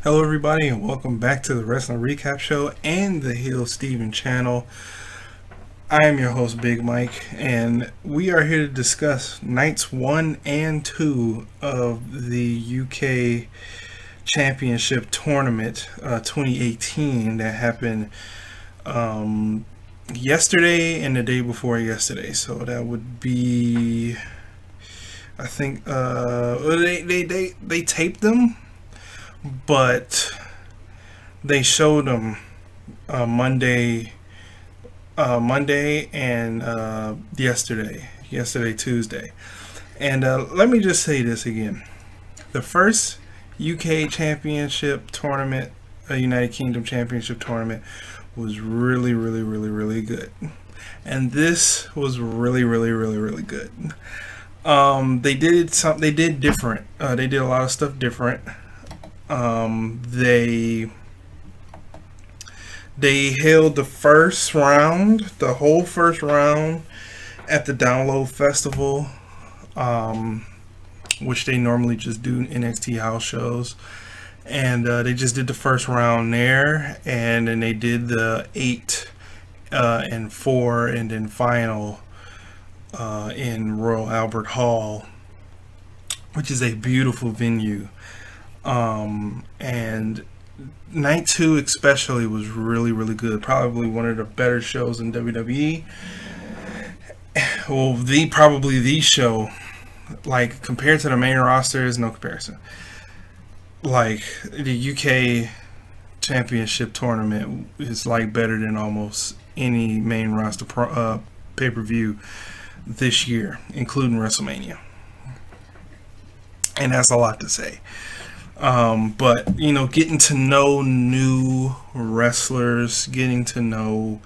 Hello everybody and welcome back to the Wrestling Recap Show and the Heel Steven channel. I am your host Big Mike and we are here to discuss nights 1 and 2 of the UK Championship Tournament 2018 that happened yesterday and the day before yesterday. So that would be, I think they taped them, but they showed them Monday and yesterday Tuesday. And let me just say this again: the first UK Championship tournament, United Kingdom Championship tournament, was really good, and this was really good. They did different. They did a lot of stuff different. They held the first round, the whole first round, at the Download Festival, which they normally just do NXT house shows, and they just did the first round there, and then they did the 8 and 4 and then final in Royal Albert Hall, which is a beautiful venue. And night 2 especially was really good. Probably one of the better shows in WWE. Well, probably the show, like, compared to the main roster, is no comparison. Like, the UK Championship tournament is like better than almost any main roster pay-per-view this year, including WrestleMania. And that's a lot to say. But, you know, getting to know new wrestlers, getting to know,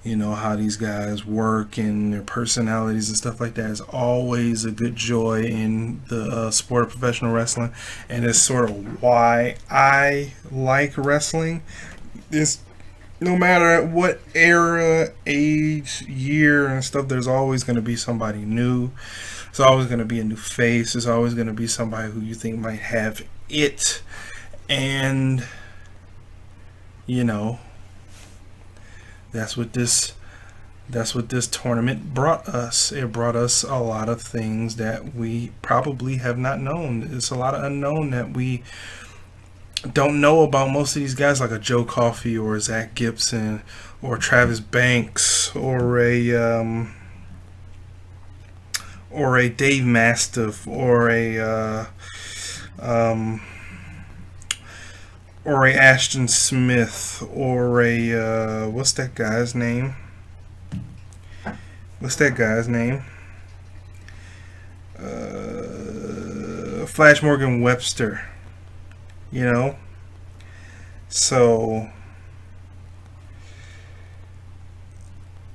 you know, how these guys work and their personalities and stuff like that is always a good joy in the sport of professional wrestling. And it's sort of why I like wrestling. It's no matter what era, age, year and stuff, there's always going to be somebody new. There's always going to be a new face. There's always going to be somebody who you think might have it. And, you know, that's what this tournament brought us. It brought us a lot of things that we probably have not known. It's a lot of unknown that we don't know about most of these guys, like a Joe Coffey or a Zach Gibson or Travis Banks or a Dave Mastiff or a Ashton Smith or a what's that guy's name? Flash Morgan Webster. You know, so,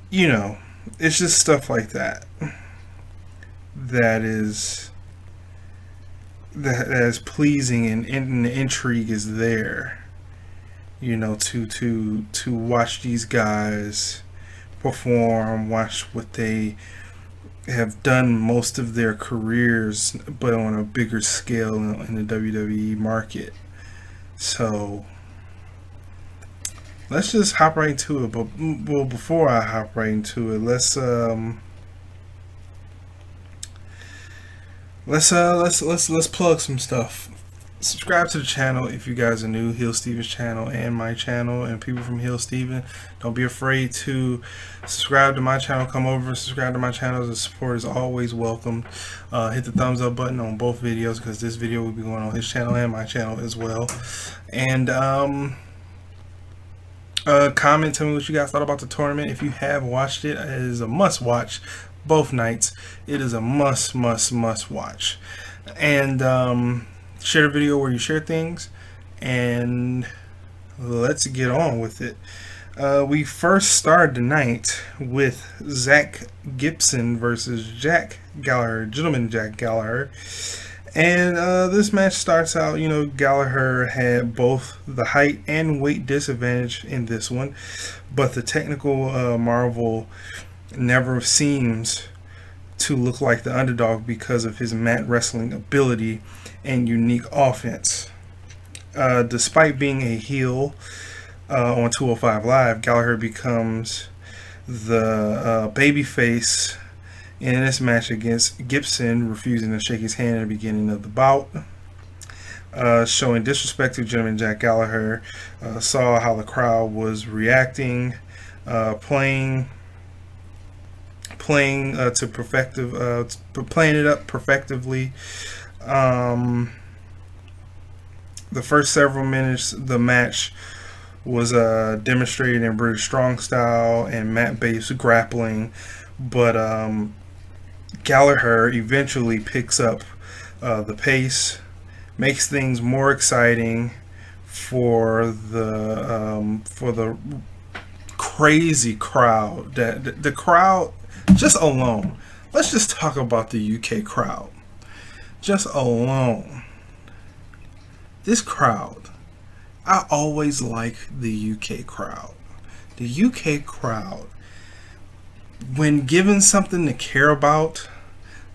you know, it's just stuff like that that is pleasing, and the intrigue is there, you know, to watch these guys perform, watch what they have done most of their careers, but on a bigger scale in the WWE market. So let's just hop right into it. But well, before I hop right into it, let's plug some stuff. Subscribe to the channel if you guys are new. Heel Steven's channel and my channel, and people from Heel Steven, don't be afraid to subscribe to my channel. Come over and subscribe to my channel. The support is always welcome. Hit the thumbs up button on both videos, because this video will be going on his channel and my channel as well. And comment, tell me what you guys thought about the tournament. If you have watched it, it is a must watch. Both nights, it is a must watch. And share the video where you share things, and let's get on with it. We first started the night with Zach Gibson versus Jack Gallagher, Gentleman Jack Gallagher. And this match starts out, you know, Gallagher had both the height and weight disadvantage in this one, but the technical marvel never seems to look like the underdog because of his mat wrestling ability and unique offense. Despite being a heel on 205 Live, Gallagher becomes the babyface in this match against Gibson, refusing to shake his hand at the beginning of the bout. Showing disrespect to gentleman Jack Gallagher, saw how the crowd was reacting, playing it up perfectively. The first several minutes of the match was demonstrated in British Strong Style and mat-based grappling, but Gallagher eventually picks up the pace, makes things more exciting for the crazy crowd. That the crowd just alone. Let's just talk about the UK crowd. Just alone. This crowd, I always like the UK crowd. The UK crowd, when given something to care about,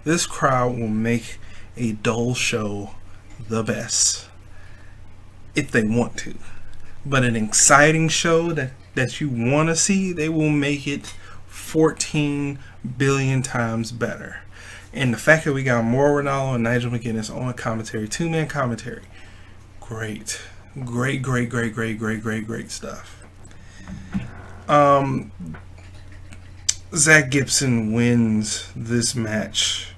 this crowd will make a dull show the best if they want to. But an exciting show that you want to see, they will make it 14 billion times better. And the fact that we got Mauro Ranallo and Nigel McGuinness on commentary, two-man commentary, great stuff. Zach Gibson wins this match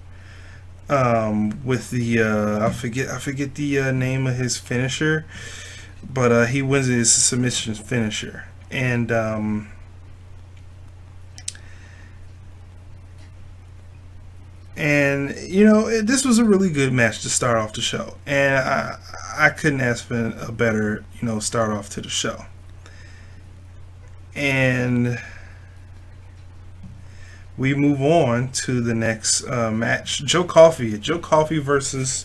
with the I forget the name of his finisher, but he wins his submission finisher. And you know, this was a really good match to start off the show, and I couldn't ask for a better, you know, start off to the show. And we move on to the next match. Joe Coffey versus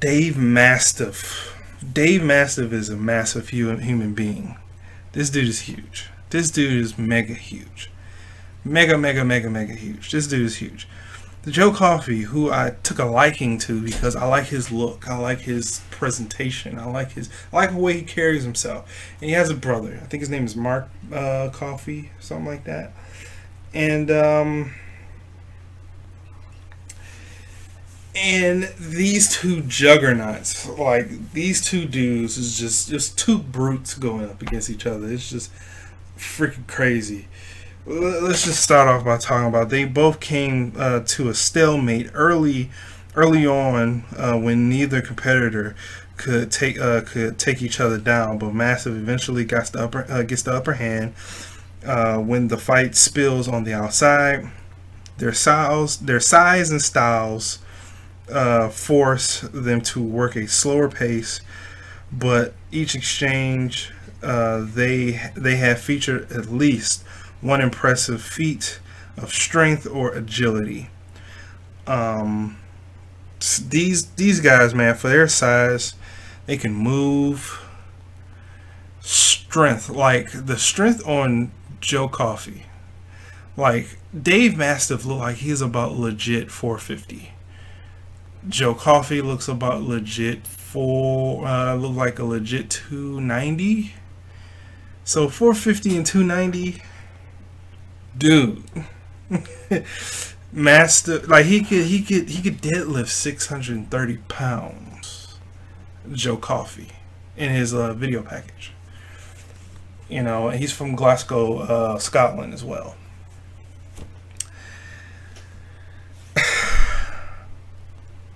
Dave Mastiff. Dave Mastiff is a massive human being. This dude is huge. This dude is mega huge. Mega huge. This dude is huge. The Joe Coffey, who I took a liking to because I like his look, I like his presentation, I like the way he carries himself. And he has a brother. I think his name is Mark Coffey, something like that. And these two juggernauts, like these two dudes, is just two brutes going up against each other. It's just freaking crazy. Let's just start off by talking about they both came to a stalemate early on when neither competitor could take each other down, but Massive eventually gets the upper hand when the fight spills on the outside. Their size and styles force them to work a slower pace, but each exchange they have featured at least one impressive feat of strength or agility. These guys, man, for their size, they can move. Strength, like the strength on Joe Coffey, like Dave Mastiff looked like he's about legit 450. Joe Coffey looks about legit look like a legit 290. So 450 and 290. Dude, Master, like he could deadlift 630 pounds. Joe Coffey in his video package. You know, and he's from Glasgow, Scotland as well.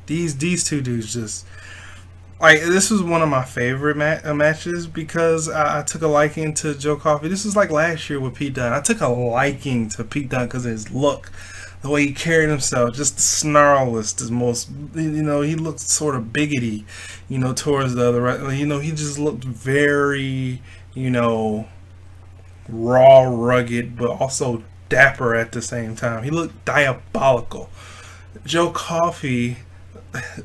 These two dudes just, like, this was one of my favorite matches because I took a liking to Joe Coffey. This was like last year with Pete Dunne. I took a liking to Pete Dunne because of his look, the way he carried himself, just the snarless, the most, you know, he looked sort of biggity, you know, towards the other, you know, he just looked very, you know, raw, rugged, but also dapper at the same time. He looked diabolical. Joe Coffey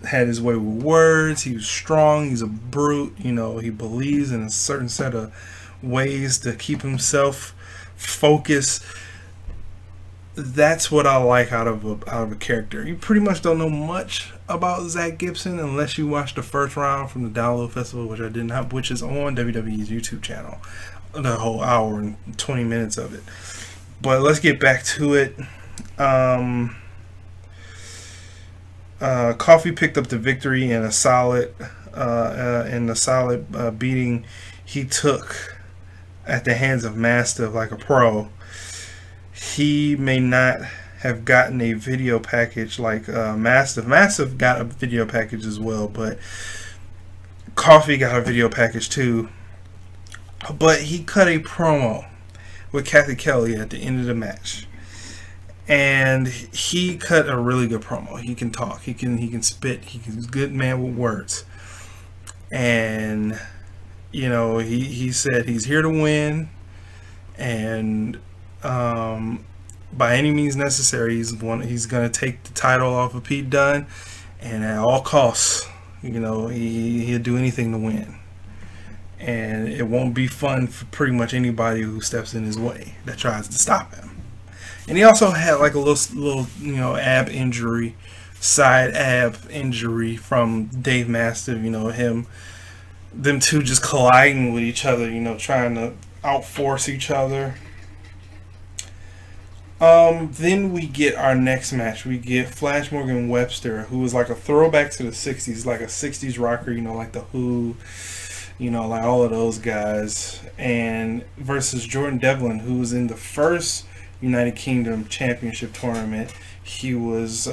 had his way with words. He was strong. He's a brute. You know, he believes in a certain set of ways to keep himself focused. that's what I like out of a character. You pretty much don't know much about Zach Gibson unless you watch the first round from the Download Festival, which I did not, which is on WWE's YouTube channel, the whole hour and 20 minutes of it. But let's get back to it. Coffee picked up the victory in a solid beating he took at the hands of Mastiff like a pro. He may not have gotten a video package like Mastiff. Mastiff got a video package as well, but Coffee got a video package too. But he cut a promo with Kathy Kelly at the end of the match, and he cut a really good promo. He can talk, he can spit, he's a good man with words. And you know, he said he's here to win, and by any means necessary, he's going to take the title off of Pete Dunne, and at all costs, you know, he'll do anything to win. And it won't be fun for pretty much anybody who steps in his way that tries to stop him. And he also had like a little you know, ab injury, side ab injury from Dave Mastiff. You know, them two just colliding with each other, you know, trying to outforce each other. Then we get our next match. We get Flash Morgan Webster, who was like a throwback to the 60s, like a 60s rocker, you know, like the Who, you know, like all of those guys, and versus Jordan Devlin, who was in the first United Kingdom Championship tournament. He was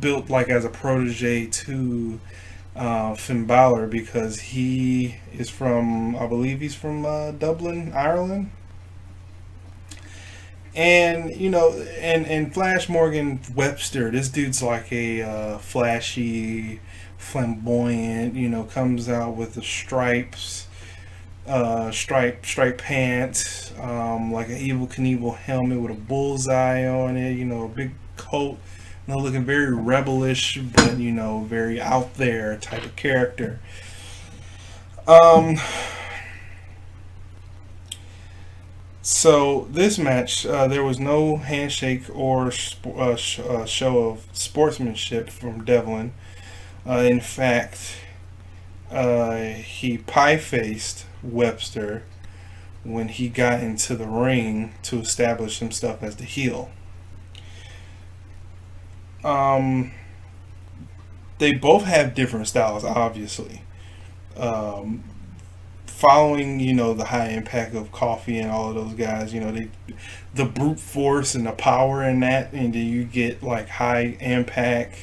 built like as a protege to Finn Balor, because he is from, I believe he's from Dublin, Ireland. And you know, and Flash Morgan Webster, this dude's like a flashy, flamboyant, you know, comes out with the stripes, striped pants, like an Evel Knievel helmet with a bullseye on it, you know, a big coat, you know, looking very rebellish, but you know, very out there type of character. So this match, there was no handshake or show of sportsmanship from Devlin. In fact, he pie-faced Webster when he got into the ring to establish himself as the heel. They both have different styles, obviously. Following, you know, the high impact of Coffee and all of those guys, you know, the brute force and the power in that, and then you get like high impact,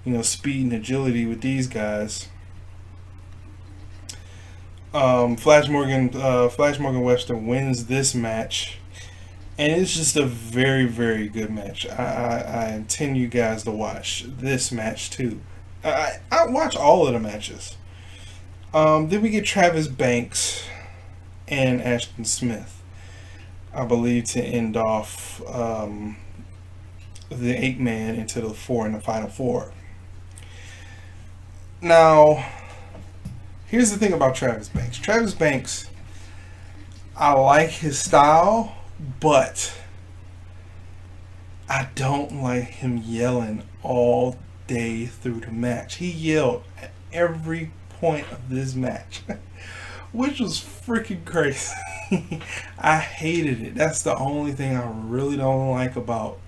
you know, speed and agility with these guys. Flash Morgan Webster wins this match, and it's just a very, very good match. I intend you guys to watch this match too. I watch all of the matches. Then we get Travis Banks and Ashton Smith, I believe, to end off the 8-man into the final four. Now, here's the thing about Travis Banks. Travis Banks, I like his style, but I don't like him yelling all day through the match. He yelled at every point of this match, which was freaking crazy. I hated it. That's the only thing I really don't like about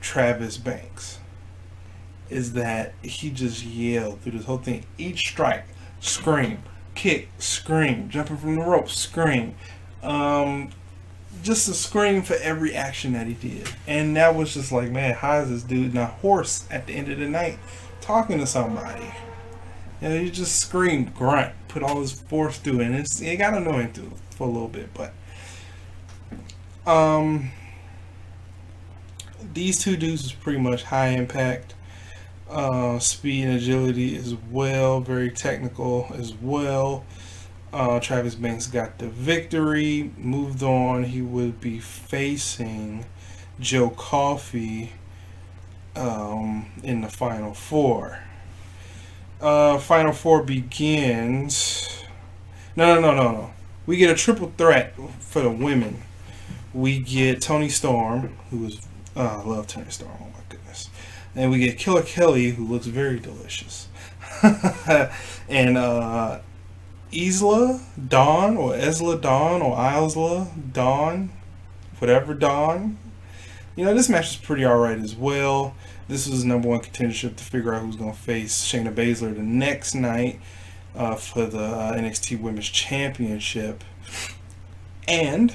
Travis Banks, is that he just yelled through this whole thing. Each strike, scream, kick, scream, jumping from the rope, scream, just a scream for every action that he did. And that was just like, man, how is this dude not hoarse at the end of the night talking to somebody? You know, he just screamed, grunt, put all his force through it, and it got annoying too for a little bit. But these two dudes is pretty much high impact, speed and agility as well, very technical as well. Travis Banks got the victory, moved on. He would be facing Joe Coffey in the final four. Final four begins. No. We get a triple threat for the women We get Toni Storm, who is I love Toni Storm. Oh my goodness! And we get Killer Kelly, who looks very delicious, and Isla Dawn or Isla Dawn or Isla Dawn, whatever Dawn. You know, this match is pretty alright as well. This was #1 contendership to figure out who's going to face Shayna Baszler the next night for the NXT Women's Championship. And,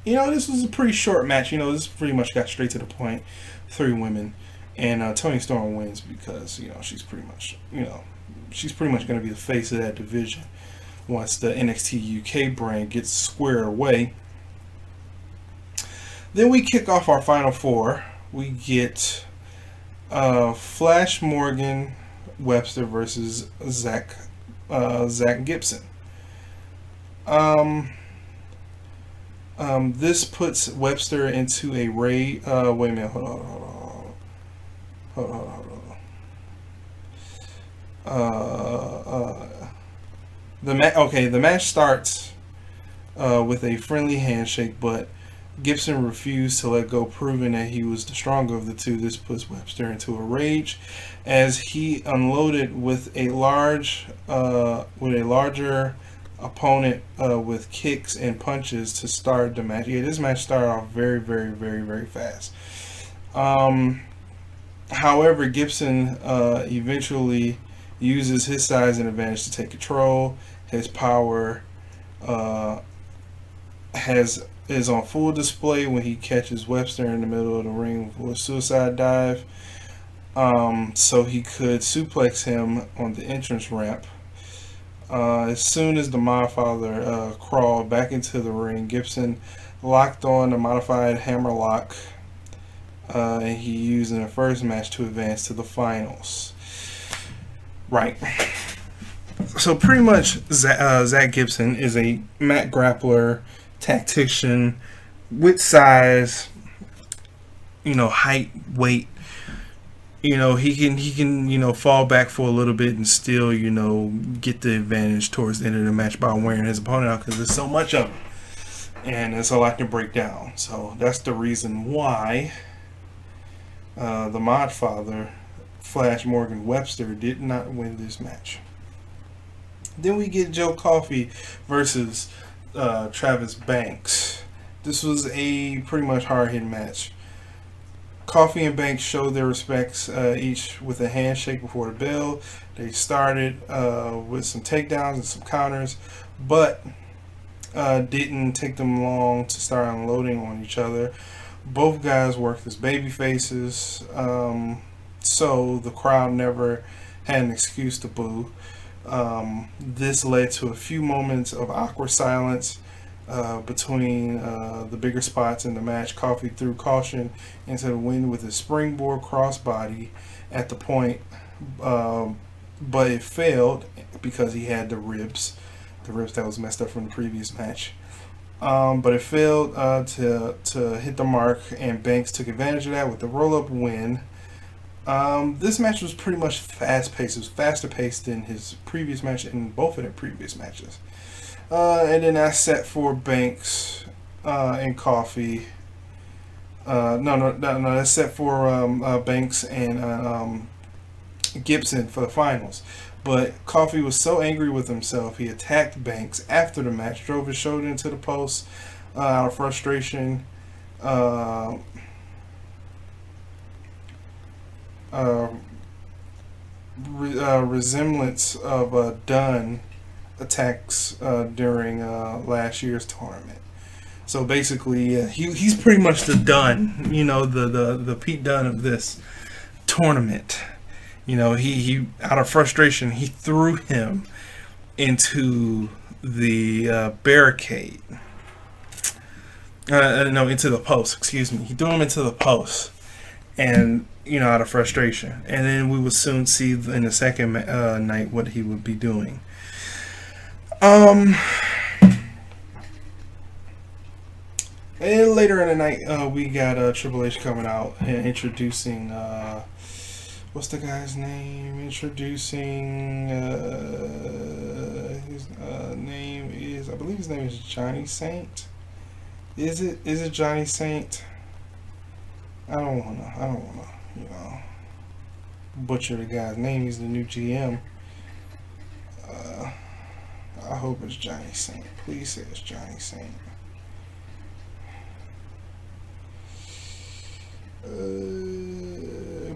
you know, this was a pretty short match. You know, this pretty much got straight to the point. 3 women. And Toni Storm wins because, you know, she's pretty much going to be the face of that division once the NXT UK brand gets squared away. Then we kick off our final 4. We get Flash Morgan Webster versus Zach Gibson. This puts Webster into a wait a minute, hold on. The match starts with a friendly handshake, but Gibson refused to let go, proving that he was the stronger of the two. This puts Webster into a rage as he unloaded with a larger opponent with kicks and punches to start the match. Yeah, this match started off very, very, very, very fast. However, Gibson eventually uses his size and advantage to take control. His power is on full display when he catches Webster in the middle of the ring with a suicide dive. So he could suplex him on the entrance ramp. As soon as the Modfather crawled back into the ring, Gibson locked on the modified hammerlock, and he used in the first match to advance to the finals. Right. So pretty much Zach Gibson is a mat grappler, tactician with size, you know, height, weight. You know, he can you know, fall back for a little bit and still, you know, get the advantage towards the end of the match by wearing his opponent out, because there's so much of it and there's a lot to break down. So that's the reason why the Modfather, Flash Morgan Webster, did not win this match. Then we get Joe Coffey versus Travis Banks. This was a pretty much hard-hitting match. Coffey and Banks showed their respects, each with a handshake before the bell. They started with some takedowns and some counters, but didn't take them long to start unloading on each other. Both guys worked as baby faces, so the crowd never had an excuse to boo. This led to a few moments of awkward silence between the bigger spots in the match. Coffey threw caution into the wind with a springboard crossbody at the point, but it failed because he had the ribs that was messed up from the previous match. But it failed to hit the mark, and Banks took advantage of that with the roll-up win. This match was pretty much fast-paced. It was faster paced than his previous match and both of their previous matches. And then I set for Banks and Coffey. That's set for Banks and Gibson for the finals. But Coffey was so angry with himself, he attacked Banks after the match, drove his shoulder into the post out of frustration. Resemblance of Dunn attacks during last year's tournament. So basically, he's pretty much the Dunn, you know, the Pete Dunn of this tournament. You know, he out of frustration, he threw him into the barricade. Into the post. Excuse me. He threw him into the post, and you know, out of frustration. And then we would soon see in the second night what he would be doing. And later in the night, we got Triple H coming out and introducing, what's the guy's name? Introducing, his name is, I believe his name is Johnny Saint. Is it Johnny Saint? I don't wanna, you know, butcher the guy's name. He's the new GM. I hope it's Johnny Saint. Please say it's Johnny Saint.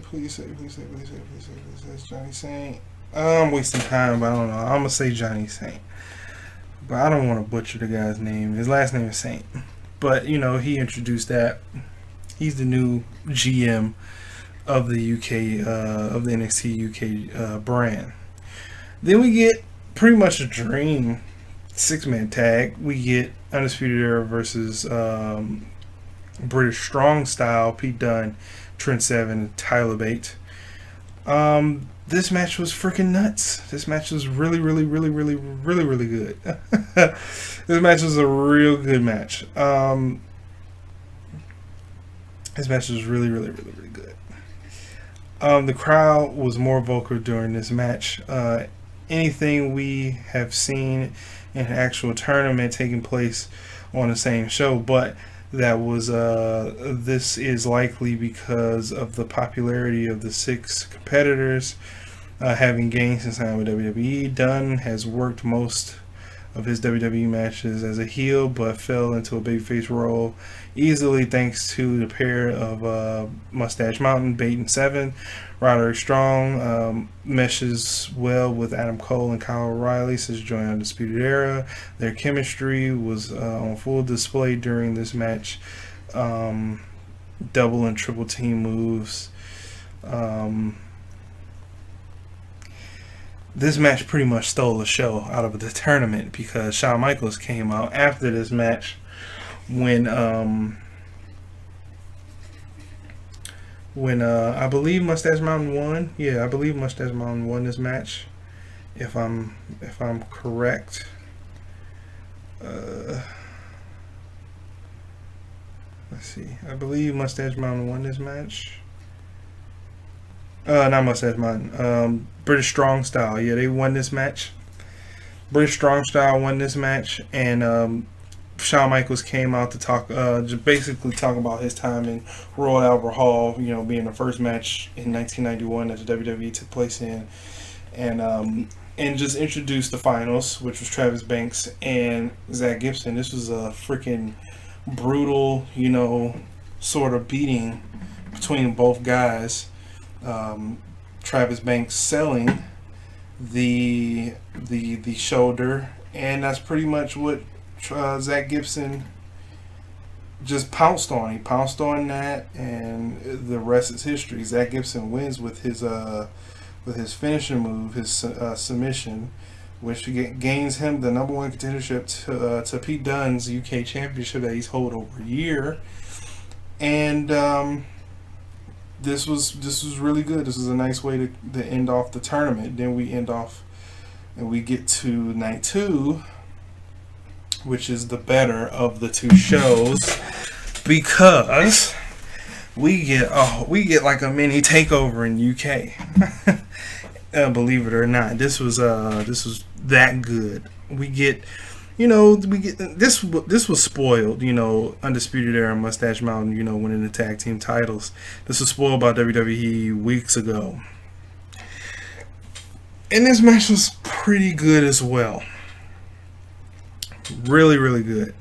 Please say it's Johnny Saint. I'm wasting time, but I don't know. I'm gonna say Johnny Saint, but I don't want to butcher the guy's name. His last name is Saint, but you know, he introduced that. He's the new GM of the UK, of the NXT UK brand. Then we get pretty much a dream 6-man tag. We get Undisputed Era versus British Strong Style, Pete Dunne, Trent Seven, and Tyler Bate. This match was freaking nuts. This match was really good. This match was a real good match. This match was really good. The crowd was more vocal during this match. Anything we have seen in an actual tournament taking place on the same show, but that was this is likely because of the popularity of the 6 competitors having gained since signing with WWE. Dunne has worked most of his WWE matches as a heel, but fell into a babyface role easily thanks to the pair of Mustache Mountain, Bate, and Seven. Roderick Strong meshes well with Adam Cole and Kyle O'Reilly since joining Undisputed Era. Their chemistry was on full display during this match. Double and triple team moves. This match pretty much stole the show out of the tournament because Shawn Michaels came out after this match when I believe Mustache Mountain won. Yeah, I believe Mustache Mountain won this match, if I'm correct. Let's see. I believe Mustache Mountain won this match. Not Mustache Mountain. British Strong Style. Yeah, they won this match. British Strong Style won this match, and Shawn Michaels came out to talk, just basically talk about his time in Royal Albert Hall, you know, being the first match in 1991 that the WWE took place in, and just introduce the finals, which was Travis Banks and Zach Gibson. This was a freaking brutal, you know, sort of beating between both guys. Travis Banks selling the shoulder, and that's pretty much what Zach Gibson just pounced on. He pounced on that, and the rest is history. Zach Gibson wins with his finishing move, his submission, which gains him the #1 contendership to Pete Dunne's UK Championship that he's held over a year. And this was really good. This was a nice way to end off the tournament. Then we end off and we get to night 2, which is the better of the 2 shows, because we get like a mini takeover in UK. Believe it or not, this was that good. We get, you know, this was spoiled, you know, Undisputed Era, Mustache Mountain, you know, winning the tag team titles. This was spoiled by WWE weeks ago. And this match was pretty good as well. Really good.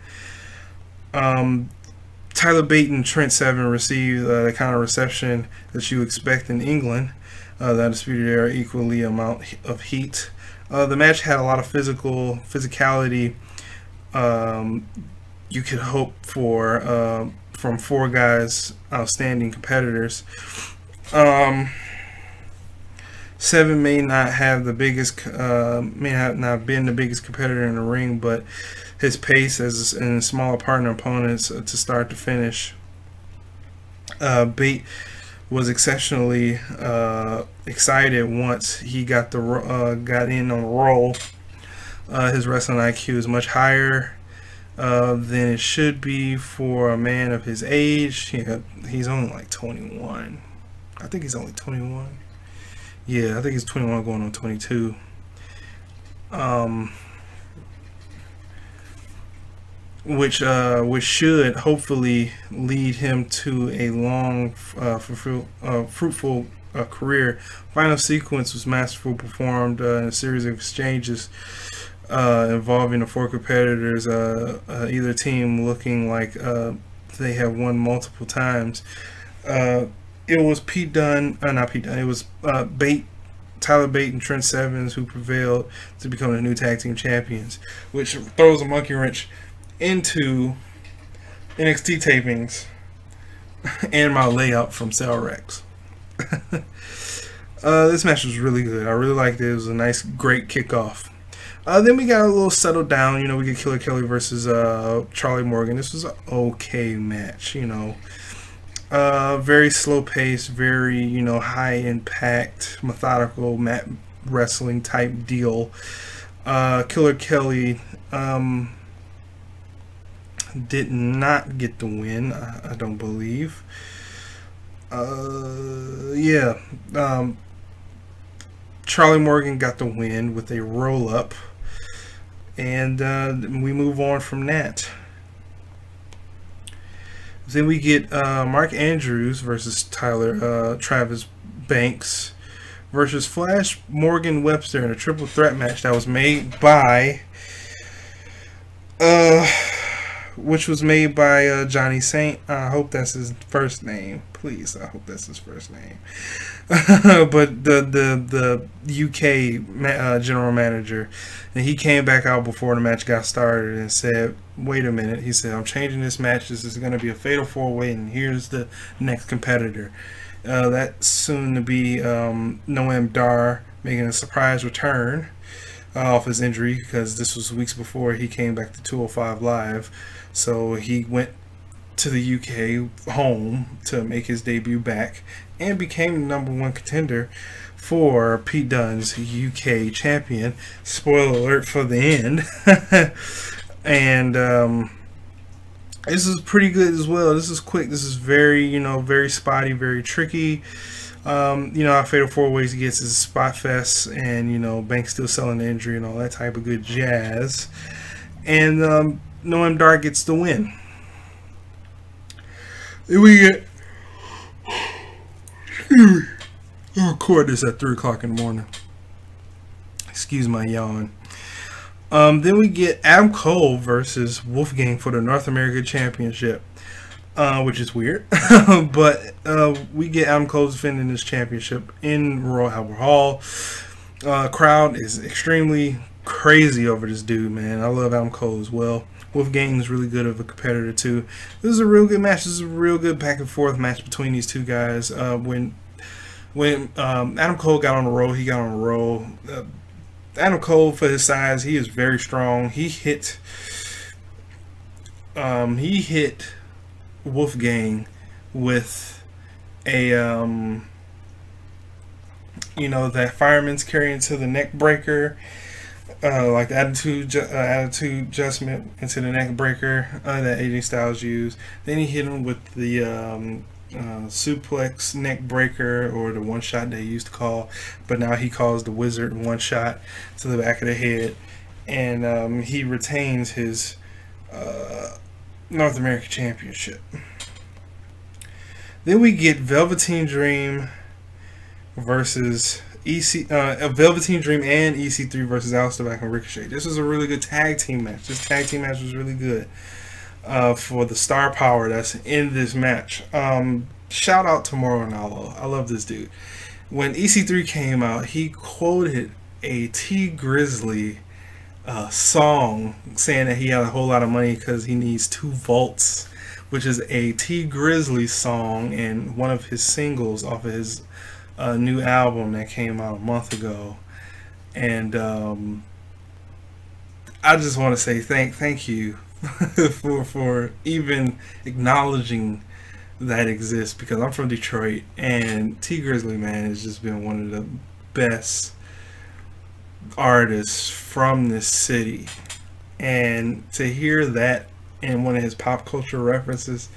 Tyler Bate and Trent Seven received the kind of reception that you expect in England. The Undisputed Era equally amount of heat. The match had a lot of physicality you could hope for from 4 guys, outstanding competitors. Seven may not have the biggest, may have not been the biggest competitor in the ring, but his pace in smaller partner opponents to start to finish. Bate was exceptionally excited once he got in on the roll. His wrestling IQ is much higher than it should be for a man of his age. He's only like 21. I think he's only 21. Yeah, I think he's 21 going on 22. which should hopefully lead him to a long, fruitful career. Final sequence was masterful, performed in a series of exchanges involving the four competitors, either team looking like they have won multiple times. It was it was Tyler Bate and Trent Sevens who prevailed to become the new tag team champions, which throws a monkey wrench into NXT tapings and my layout from Salrex. This match was really good. I really liked it. It was a nice, great kickoff. Then we got a little settled down. You know, we get Killer Kelly versus Charlie Morgan. This was an okay match. You know, very slow pace, very, you know, high impact, methodical mat wrestling type deal. Killer Kelly did not get the win, I don't believe. Charlie Morgan got the win with a roll up, and we move on from that. Then we get Mark Andrews versus Travis Banks versus Flash Morgan Webster in a triple threat match that was made by Johnny Saint. I hope that's his first name. Please, I hope that's his first name. But the UK general manager, and he came back out before the match got started and said, wait a minute. He said, I'm changing this match. This is going to be a fatal 4-way, and here's the next competitor. That's soon to be Noam Dar, making a surprise return off his injury, because this was weeks before he came back to 205 Live. So he went to the UK home to make his debut back and became the #1 contender for Pete Dunne's UK champion. Spoiler alert for the end. And this is pretty good as well. This is quick. This is very, you know, very spotty, very tricky. You know, how Fatal 4-Ways gets is spot fest, and, you know, Banks still selling the injury and all that type of good jazz. And Noam Dar gets the win. Then we get, I'll record this at 3 o'clock in the morning. Excuse my yawn. Then we get Adam Cole versus Wolfgang for the North America Championship, which is weird. But we get Adam Cole defending this championship in Royal Albert Hall. Crowd is extremely crazy over this dude, man. I love Adam Cole as well. Wolfgang is really good of a competitor too. This is a real good match. This is a real good back and forth match between these two guys. When Adam Cole got on the roll, he got on the roll. Adam Cole, for his size, he is very strong. He hit Wolfgang with a you know, that fireman's carry into the neck breaker. Like the attitude adjustment into the neck breaker that AJ Styles used. Then he hit him with the suplex neck breaker, or the one shot they used to call, but now he calls the wizard one shot to the back of the head, and he retains his North American Championship. Then we get Velveteen Dream versus Velveteen Dream and EC3 versus Aleister Black and Ricochet. This was a really good tag team match. This tag team match was really good for the star power that's in this match. Shout out to Mauro Ranallo. I love this dude. When EC3 came out, he quoted a T Grizzly song saying that he had a whole lot of money because he needs 2 vaults, which is a T Grizzly song and one of his singles off of his new album that came out a month ago. And I just want to say thank you for even acknowledging that exists, because I'm from Detroit, and T Grizzly, man, has just been one of the best artists from this city. And to hear that in one of his pop culture references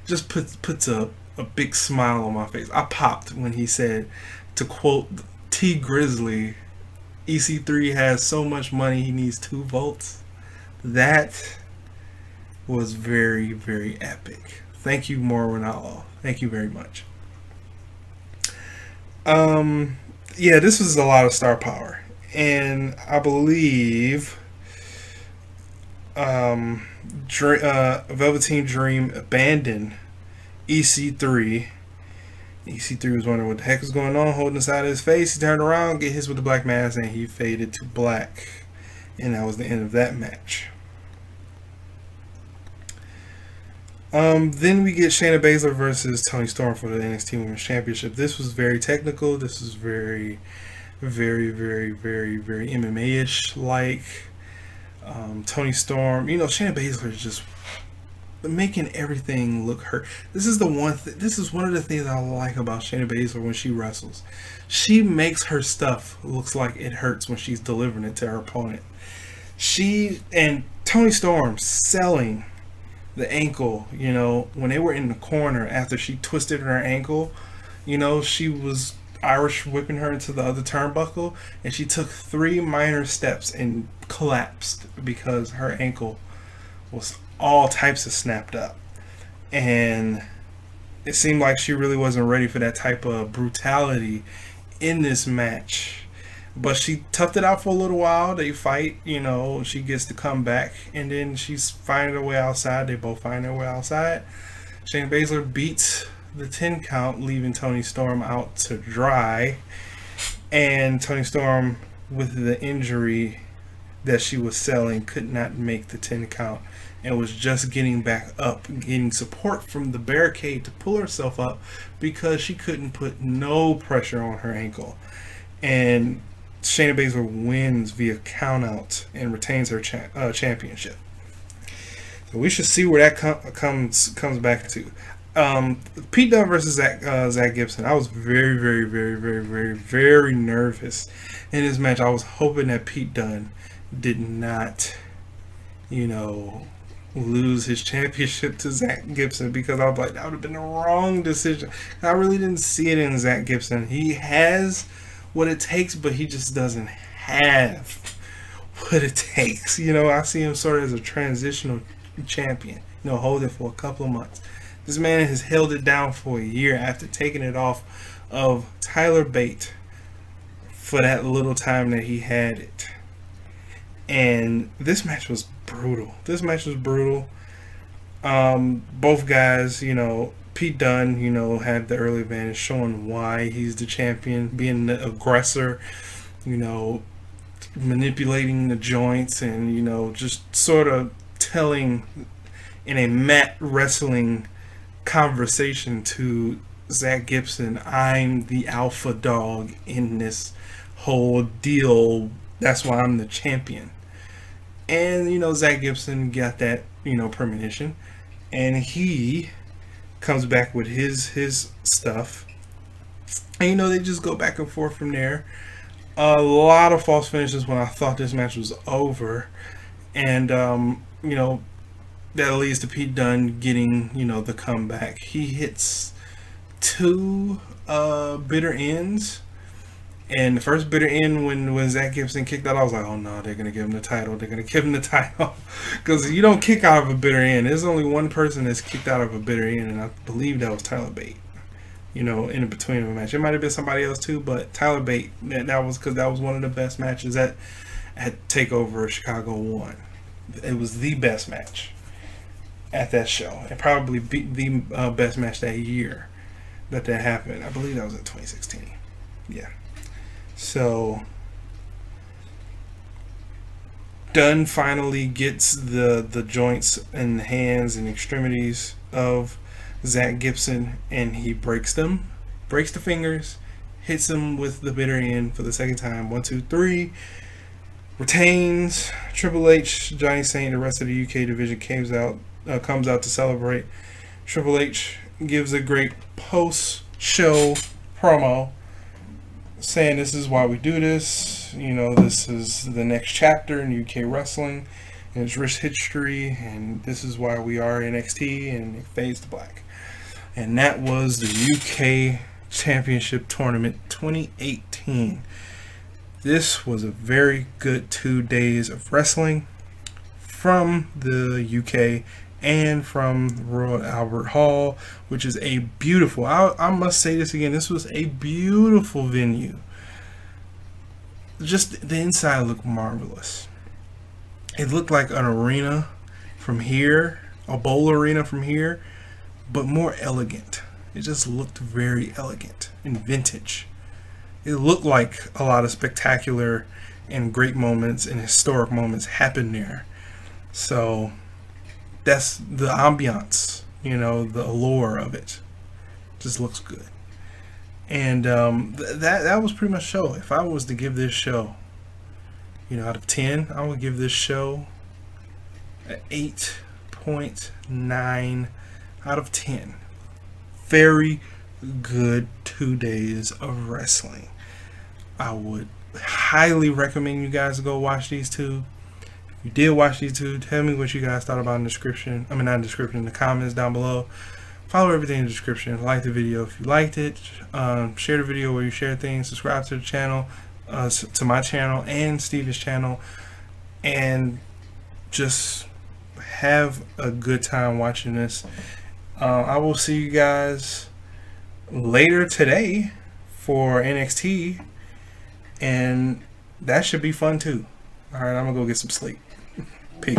just puts a big smile on my face. I popped when he said, to quote T Grizzly, EC3 has so much money he needs 2 vaults. That was very, very epic. Thank you, Mauro Ranallo. Thank you very much. Yeah, this was a lot of star power, and I believe Velveteen Dream abandoned EC3. EC3 was wondering what the heck was going on, holding the side of his face. He turned around, get hit with the black mass, and he faded to black. And that was the end of that match. Then we get Shayna Baszler versus Toni Storm for the NXT Women's Championship. This was very technical. This was very, very, very, very, very MMA-ish like. Toni Storm, you know, Shayna Baszler is just making everything look hurt. This is the one. This is one of the things I like about Shayna Baszler when she wrestles. She makes her stuff looks like it hurts when she's delivering it to her opponent. She and Toni Storm selling the ankle, you know, when they were in the corner after she twisted her ankle, you know, she was Irish whipping her into the other turnbuckle, and she took 3 minor steps and collapsed because her ankle was all types of snapped up. And it seemed like she really wasn't ready for that type of brutality in this match. But she toughed it out for a little while. They fight, you know, she gets to come back, and then she's finding her way outside. They both find their way outside. Shayna Baszler beats the 10 count, leaving Toni Storm out to dry. And Toni Storm, with the injury that she was selling, could not make the 10 count and was just getting back up, getting support from the barricade to pull herself up because she couldn't put no pressure on her ankle. And Shayna Baszler wins via countout and retains her championship. So we should see where that comes back to. Pete Dunne versus Zach Gibson. I was very, very, very, very, very, very nervous in this match. I was hoping that Pete Dunne did not, you know, lose his championship to Zach Gibson, because I was like, that would have been the wrong decision. I really didn't see it in Zach Gibson. He has what it takes, but he just doesn't have what it takes. You know, I see him sort of as a transitional champion, you know, hold it for a couple of months. This man has held it down for a year after taking it off of Tyler Bate for that little time that he had it. And this match was brutal. This match was brutal. Both guys, you know, Pete Dunne, you know, had the early advantage, showing why he's the champion, being the aggressor, you know, manipulating the joints, and, you know, just sort of telling in a mat wrestling conversation to Zach Gibson, I'm the alpha dog in this whole deal. That's why I'm the champion. And, you know, Zach Gibson got that, you know, premonition, and he comes back with his stuff, and, you know, they just go back and forth from there. A lot of false finishes when I thought this match was over, and you know, that leads to Pete Dunne getting, you know, the comeback. He hits 2 bitter ends. And the first bitter end, when Zach Gibson kicked out, I was like, oh no, they're going to give him the title. They're going to give him the title. Because you don't kick out of a bitter end. There's only one person that's kicked out of a bitter end, and I believe that was Tyler Bate. You know, in between of a match. It might have been somebody else too, but Tyler Bate, that was because that was one of the best matches at TakeOver Chicago 1. It was the best match at that show. And probably the best match that year that happened. I believe that was in 2016. Yeah. So Dunne finally gets the joints and hands and extremities of Zach Gibson, and he breaks them, breaks the fingers, hits him with the bitter end for the second time. 1, 2, 3. Retains. Triple H, Johnny Saint, the rest of the UK division comes out to celebrate. Triple H gives a great post-show promo, saying this is why we do this, you know, this is the next chapter in UK wrestling and its rich history, and this is why we are NXT, and it fades to black. And that was the UK Championship Tournament 2018. This was a very good 2 days of wrestling from the UK and from Royal Albert Hall, which is a beautiful, I must say this again, this was a beautiful venue. Just the inside looked marvelous. It looked like an arena from here, a bowl arena from here, but more elegant. It just looked very elegant and vintage. It looked like a lot of spectacular and great moments and historic moments happened there. So that's the ambiance, you know, the allure of it. Just looks good. And that was pretty much the show. If I was to give this show, you know, out of 10, I would give this show an 8.9 out of 10. Very good 2 days of wrestling. I would highly recommend you guys go watch these two. If you did watch these two, tell me what you guys thought about in the description. I mean, not in the description, in the comments down below. Follow everything in the description. Like the video if you liked it. Share the video where you share things. Subscribe to the channel, to my channel and Steven's channel. And just have a good time watching this. I will see you guys later today for NXT. And that should be fun too. Alright, I'm gonna go get some sleep. Peace.